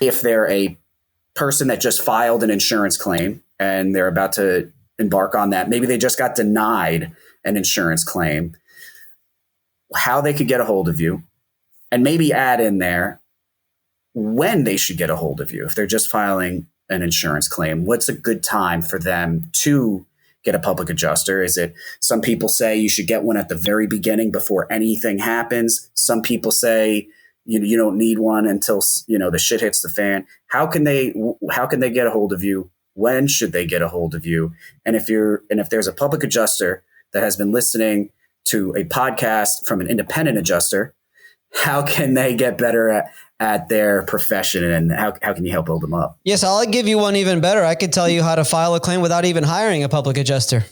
if they're a person that just filed an insurance claim and they're about to embark on that, maybe they just got denied an insurance claim, how they could get a hold of you, and maybe add in there when they should get a hold of you. If they're just filing an insurance claim, what's a good time for them to get a public adjuster? Is it, some people say you should get one at the very beginning before anything happens. Some people say you don't need one until, the shit hits the fan. How can they get a hold of you? When should they get a hold of you? And if there's a public adjuster that has been listening to a podcast from an independent adjuster, how can they get better at their profession, and how can you help build them up? Yes, I'll give you one even better. I could tell you how to file a claim without even hiring a public adjuster.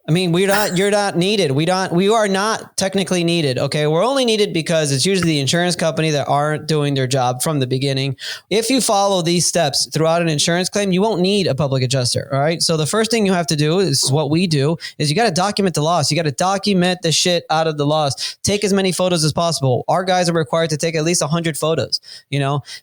I mean, you're not needed. We are not technically needed. Okay. We're only needed because it's usually the insurance company that aren't doing their job from the beginning. If you follow these steps throughout an insurance claim, you won't need a public adjuster. All right. So the first thing you have to do is what we do is you got to document the loss. You got to document the shit out of the loss. Take as many photos as possible. Our guys are required to take at least 100 photos,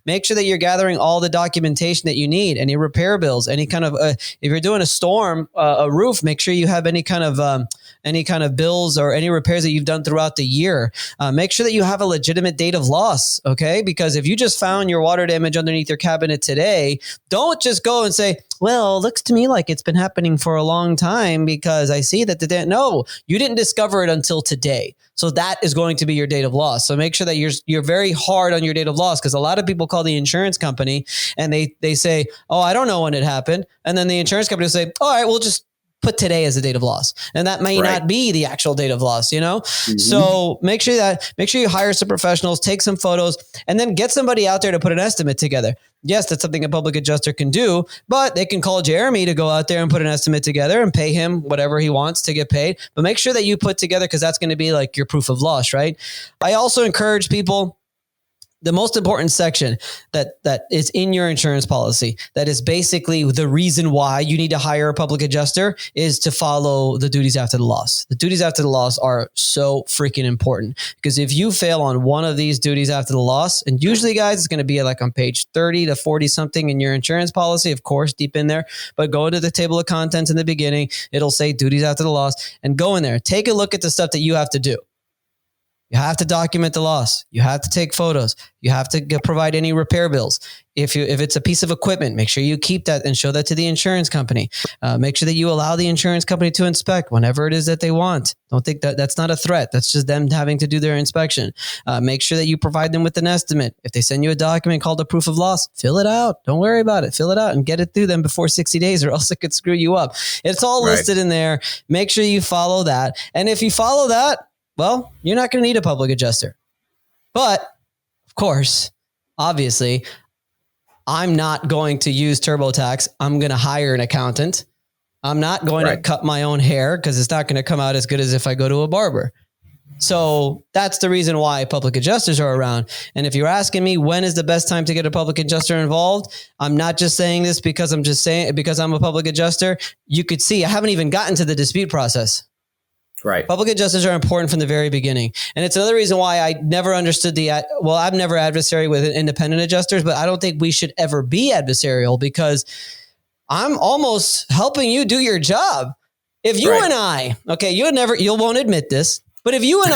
make sure that you're gathering all the documentation that you need, any repair bills, any kind of, if you're doing a storm, a roof, make sure you have any kind of bills or any repairs that you've done throughout the year. Make sure that you have a legitimate date of loss. Okay. Because if you just found your water damage underneath your cabinet today, don't just go and say, well, it looks to me like it's been happening for a long time because I see that no, you didn't discover it until today. So that is going to be your date of loss. So make sure that you're very hard on your date of loss, because a lot of people call the insurance company and they say, oh, I don't know when it happened. And then the insurance company will say, all right, we'll just put today as a date of loss. And that may not be the actual date of loss, Mm-hmm. So make sure you hire some professionals, take some photos, and then get somebody out there to put an estimate together. Yes, that's something a public adjuster can do, but they can call Jeremy to go out there and put an estimate together and pay him whatever he wants to get paid. But make sure that you put together, because that's going to be like your proof of loss, right? I also encourage people, the most important section that is in your insurance policy, that is basically the reason why you need to hire a public adjuster, is to follow the duties after the loss. The duties after the loss are so freaking important, because if you fail on one of these duties after the loss, and usually, guys, it's going to be like on page 30 to 40 something in your insurance policy, of course, deep in there, but go to the table of contents in the beginning. It'll say duties after the loss, and go in there. Take a look at the stuff that you have to do. You have to document the loss. You have to take photos. You have to provide any repair bills. If it's a piece of equipment, make sure you keep that and show that to the insurance company. Make sure that you allow the insurance company to inspect whenever it is that they want. Don't think that's not a threat. That's just them having to do their inspection. Make sure that you provide them with an estimate. If they send you a document called a proof of loss, fill it out. Don't worry about it. Fill it out and get it through them before 60 days, or else it could screw you up. It's all listed in there. Make sure you follow that. And if you follow that, well, you're not going to need a public adjuster. But, of course, obviously, I'm not going to use TurboTax. I'm going to hire an accountant. I'm not going to cut my own hair, because it's not going to come out as good as if I go to a barber. So that's the reason why public adjusters are around. And if you're asking me when is the best time to get a public adjuster involved, I'm not just saying this because I'm just saying it because I'm a public adjuster. You could see I haven't even gotten to the dispute process. Right. Public adjusters are important from the very beginning. And it's another reason why I never understood I'm never adversary with independent adjusters, but I don't think we should ever be adversarial, because I'm almost helping you do your job. If you and I, okay, you won't admit this, but if you and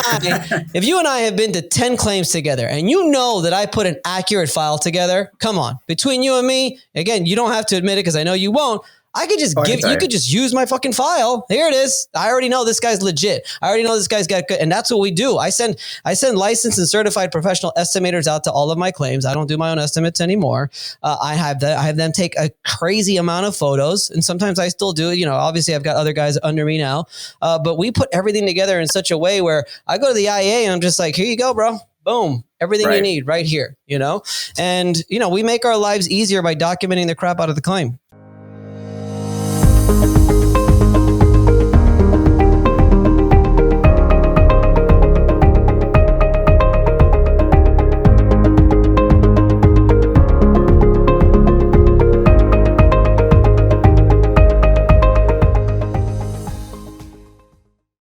I have been to 10 claims together, and you know that I put an accurate file together, come on, between you and me, again, you don't have to admit it because I know you won't. I could just you could just use my fucking file. Here it is. I already know this guy's legit. I already know this guy's got good. And that's what we do. I send licensed and certified professional estimators out to all of my claims. I don't do my own estimates anymore. I have them take a crazy amount of photos, and sometimes I still do. Obviously I've got other guys under me now, but we put everything together in such a way where I go to the IA and I'm just like, here you go, bro. Boom. Everything you need right here, and, we make our lives easier by documenting the crap out of the claim.